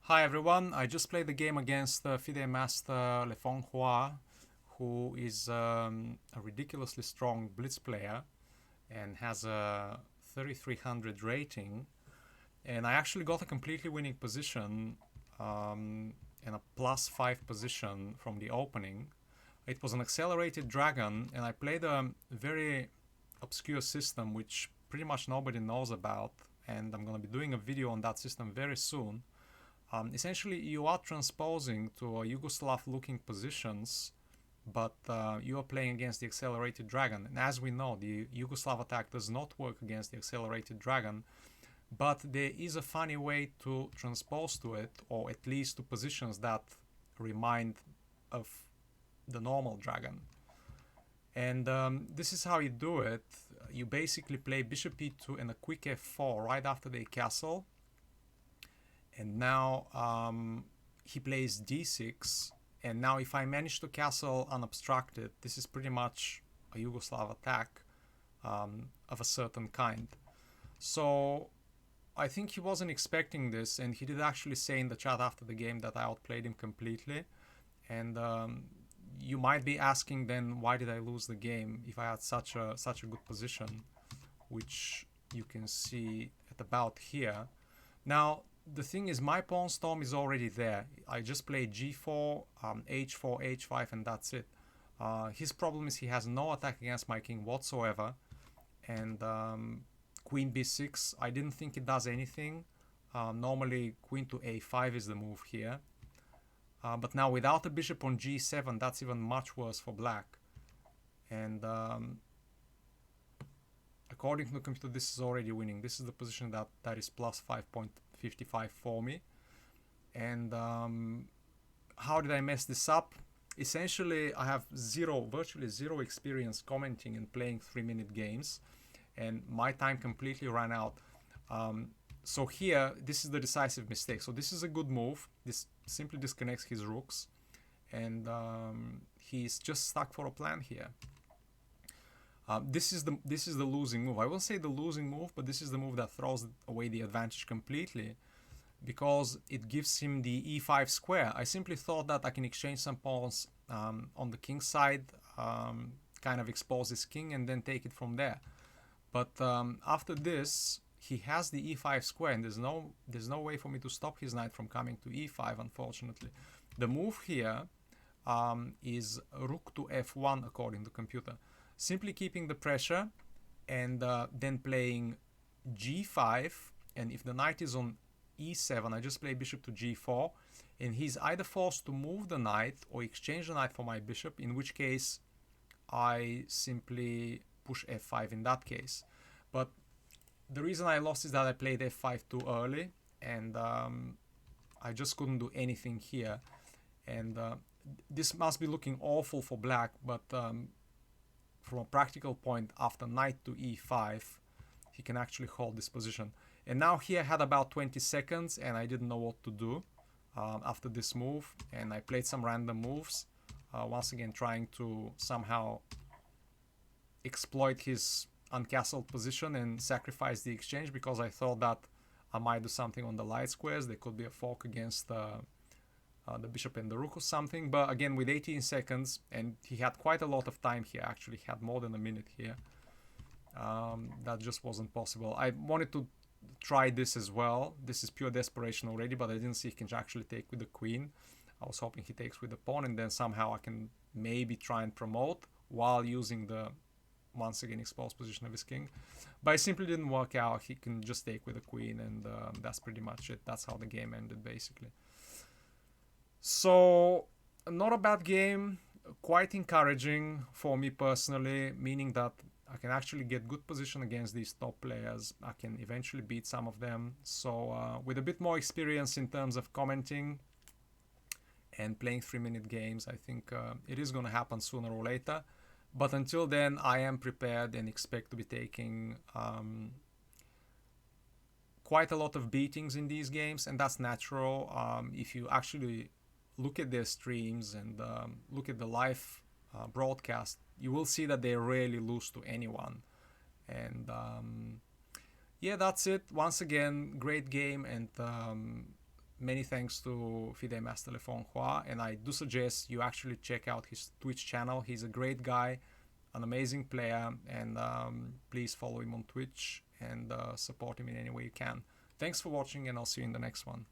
Hi everyone, I just played the game against FIDE Master Lefong Hua, who is a ridiculously strong blitz player and has a 3300 rating. And I actually got a completely winning position and a +5 position from the opening. It was an accelerated dragon, and I played a very obscure system which pretty much nobody knows about, and I'm going to be doing a video on that system very soon. Essentially, you are transposing to Yugoslav looking positions, but you are playing against the accelerated dragon. And as we know, the Yugoslav attack does not work against the accelerated dragon, but there is a funny way to transpose to it, or at least to positions that remind of the normal dragon. And this is how you do it. You basically play bishop e2 and a quick f4 right after they castle. And now he plays d6, and now if I manage to castle unobstructed, this is pretty much a Yugoslav attack of a certain kind. So I think he wasn't expecting this, and he did actually say in the chat after the game that I outplayed him completely. And you might be asking then, why did I lose the game if I had such a good position, which you can see at about here. Now, the thing is, my pawn storm is already there. I just played g4, h4, h5, and that's it. His problem is he has no attack against my king whatsoever. And queen b6, I didn't think it does anything. Normally, queen to a5 is the move here. But now without a bishop on g7, that's even much worse for black. And according to the computer, this is already winning. This is the position that is plus 5.55 for me. And how did I mess this up? Essentially, I have virtually zero experience commenting and playing 3-minute games, and my time completely ran out. So here, this is the decisive mistake. So this is a good move. This simply disconnects his rooks, and he's just stuck for a plan here. This is the losing move. I won't say the losing move, but this is the move that throws away the advantage completely, because it gives him the e5 square. I simply thought that I can exchange some pawns on the king side, kind of expose his king, and then take it from there. But after this, he has the e5 square, and there's no way for me to stop his knight from coming to e5, unfortunately. The move here is rook to f1 according to computer. Simply keeping the pressure, and then playing g5, and if the knight is on e7, I just play bishop to g4, and he's either forced to move the knight or exchange the knight for my bishop, in which case I simply push f5 in that case. But the reason I lost is that I played f5 too early, and I just couldn't do anything here. And this must be looking awful for black, but from a practical point, after knight to e5, he can actually hold this position. And now here I had about 20 seconds, and I didn't know what to do after this move, and I played some random moves, once again trying to somehow exploit his uncastled position and sacrifice the exchange, because I thought that I might do something on the light squares. There could be a fork against the bishop and the rook or something. But again, with 18 seconds, and he had quite a lot of time here, actually he had more than a minute here, that just wasn't possible. I wanted to try this as well. This is pure desperation already, but I didn't see he can actually take with the queen. I was hoping he takes with the pawn, and then somehow I can maybe try and promote while using the once again exposed position of his king. But it simply didn't work out. He can just take with the queen, and that's pretty much it. That's how the game ended, basically. So, not a bad game, quite encouraging for me personally, meaning that I can actually get good position against these top players. I can eventually beat some of them. So with a bit more experience in terms of commenting and playing 3-minute games, I think it is going to happen sooner or later. But until then, I am prepared and expect to be taking quite a lot of beatings in these games, and that's natural. If you actually look at their streams and look at the live broadcast, you will see that they rarely lose to anyone. And yeah, that's it. Once again, great game, and many thanks to FIDE Master Lefong Hua, and I do suggest you actually check out his Twitch channel. He's a great guy, an amazing player, and please follow him on Twitch and support him in any way you can. Thanks for watching, and I'll see you in the next one.